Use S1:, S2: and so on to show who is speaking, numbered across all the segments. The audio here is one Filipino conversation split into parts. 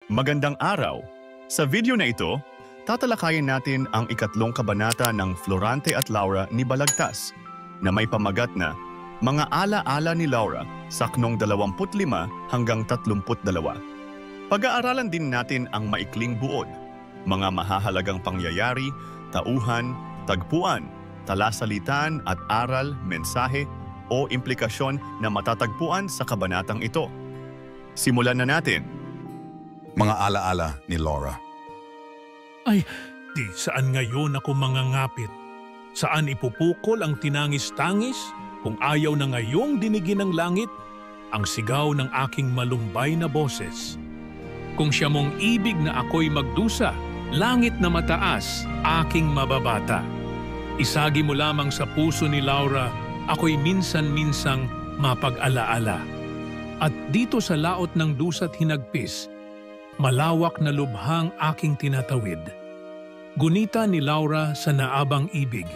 S1: Magandang araw! Sa video na ito, tatalakayin natin ang ikatlong kabanata ng Florante at Laura ni Balagtas na may pamagat na Mga Ala-ala ni Laura, saknong 25 hanggang 32. Pag-aaralan din natin ang maikling buod, mga mahahalagang pangyayari, tauhan, tagpuan, talasalitan at aral, mensahe o implikasyon na matatagpuan sa kabanatang ito. Simulan na natin.
S2: Mga alaala ni Laura.
S3: Ay, di saan ngayon ako mangangapit? Saan ipupukol ang tinangis-tangis kung ayaw na ngayong dinigin ng langit ang sigaw ng aking malumbay na boses? Kung siya mong ibig na ako'y magdusa, langit na mataas, aking mababata. Isagi mo lamang sa puso ni Laura, ako'y minsan-minsang mapag-alaala. At dito sa laot ng dusa't hinagpis, malawak na lubhang aking tinatawid. Gunita ni Laura sa naabang ibig.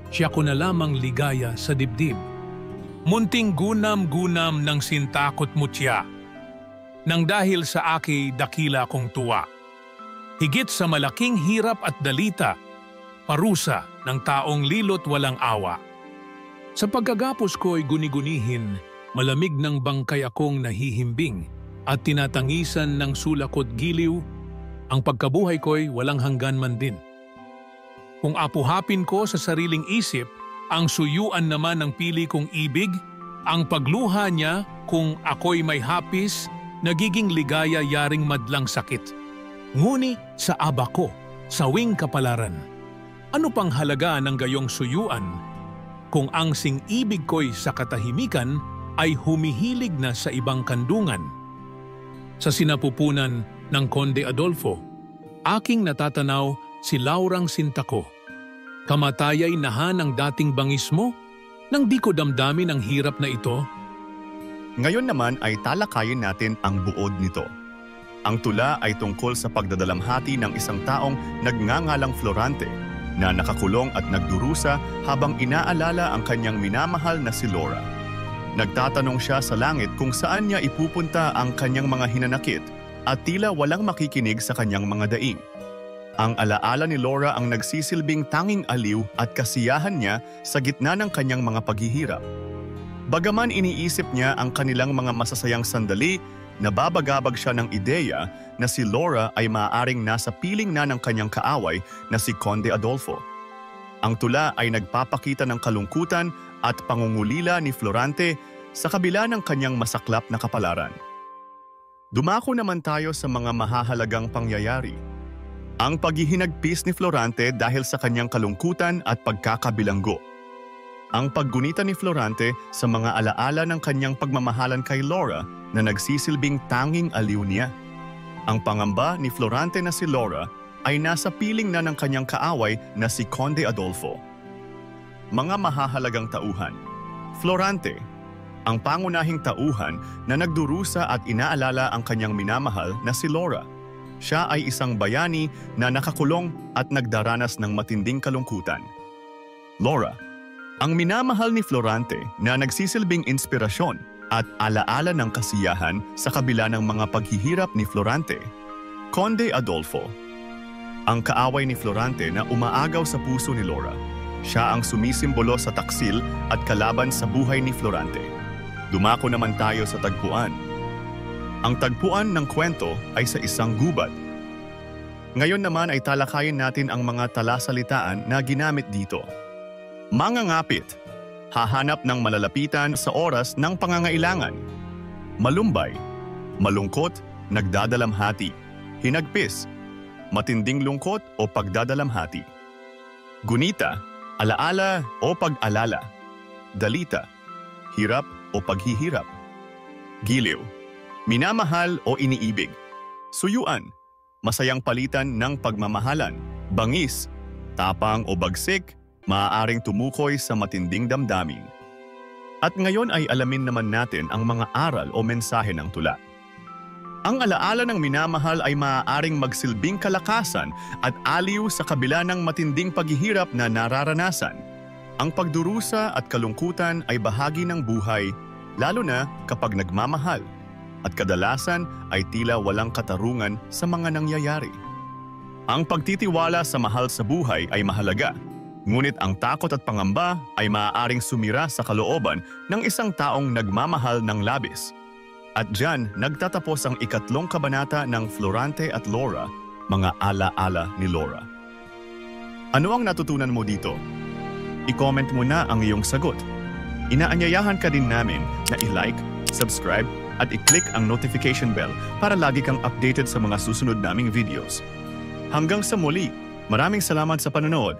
S3: Siya ko na lamang ligaya sa dibdib. Munting gunam-gunam ng sintakot mutya. Nang dahil sa aki dakila kong tuwa. Higit sa malaking hirap at dalita, parusa ng taong lilot walang awa. Sa pagkagapos ko'y guni-gunihin, malamig ng bangkay akong nahihimbing at tinatangisan ng sulakot giliw, ang pagkabuhay ko'y walang hanggan man din. Kung apuhapin ko sa sariling isip, ang suyuan naman ng pili kong ibig, ang pagluha niya kung ako'y may hapis, nagiging ligaya yaring madlang sakit. Nguni sa aba ko, sawing kapalaran. Ano pang halaga ng gayong suyuan kung ang sing-ibig ko'y sa katahimikan ay humihilig na sa ibang kandungan? Sa sinapupunan ng Conde Adolfo, aking natatanaw si Laurang sinta ko. Kamatayay nahan ang dating bangis mo nang di ko damdamin ang hirap na ito.
S1: Ngayon naman ay talakayin natin ang buod nito. Ang tula ay tungkol sa pagdadalamhati ng isang taong nagngangalang Florante na nakakulong at nagdurusa habang inaalala ang kanyang minamahal na si Laura. Nagtatanong siya sa langit kung saan niya ipupunta ang kanyang mga hinanakit at tila walang makikinig sa kanyang mga daing. Ang alaala ni Laura ang nagsisilbing tanging aliw at kasiyahan niya sa gitna ng kanyang mga paghihirap. Bagaman iniisip niya ang kanilang mga masasayang sandali, nababagabag siya ng ideya na si Laura ay maaaring nasa piling na ng kanyang kaaway na si Conde Adolfo. Ang tula ay nagpapakita ng kalungkutan at pangungulila ni Florante sa kabila ng kanyang masaklap na kapalaran. Dumako naman tayo sa mga mahahalagang pangyayari. Ang paghihinagpis ni Florante dahil sa kanyang kalungkutan at pagkakabilanggo. Ang paggunita ni Florante sa mga alaala ng kanyang pagmamahalan kay Laura na nagsisilbing tanging aliw niya. Ang pangamba ni Florante na si Laura ay nasa piling na ng kanyang kaaway na si Conde Adolfo. Mga mahahalagang tauhan. Florante, ang pangunahing tauhan na nagdurusa at inaalala ang kanyang minamahal na si Laura. Siya ay isang bayani na nakakulong at nagdaranas ng matinding kalungkutan. Laura, ang minamahal ni Florante na nagsisilbing inspirasyon at alaala ng kasiyahan sa kabila ng mga paghihirap ni Florante. Conde Adolfo, ang kaaway ni Florante na umaagaw sa puso ni Laura. Siya ang sumisimbolo sa taksil at kalaban sa buhay ni Florante. Dumako naman tayo sa tagpuan. Ang tagpuan ng kwento ay sa isang gubat. Ngayon naman ay talakayin natin ang mga talasalitaan na ginamit dito. Mangangapit, hahanap ng malalapitan sa oras ng pangangailangan. Malumbay, malungkot, nagdadalamhati. Hinagpis, matinding lungkot o pagdadalamhati. Gunita, alaala o pag-alala. Dalita, hirap o paghihirap. Giliw, minamahal o iniibig. Suyuan, masayang palitan ng pagmamahalan. Bangis, tapang o bagsik, maaaring tumukoy sa matinding damdamin. At ngayon ay alamin naman natin ang mga aral o mensahe ng tula. Ang alaala ng minamahal ay maaaring magsilbing kalakasan at aliw sa kabila ng matinding paghihirap na nararanasan. Ang pagdurusa at kalungkutan ay bahagi ng buhay, lalo na kapag nagmamahal. at kadalasan ay tila walang katarungan sa mga nangyayari. Ang pagtitiwala sa mahal sa buhay ay mahalaga, ngunit ang takot at pangamba ay maaaring sumira sa kalooban ng isang taong nagmamahal ng labis. At diyan nagtatapos ang ikatlong kabanata ng Florante at Laura, mga ala-ala ni Laura. Ano ang natutunan mo dito? I-comment mo na ang iyong sagot. Inaanyayahan ka din namin na i-like, subscribe at i-click ang notification bell para lagi kang updated sa mga susunod naming videos. Hanggang sa muli, maraming salamat sa panonood.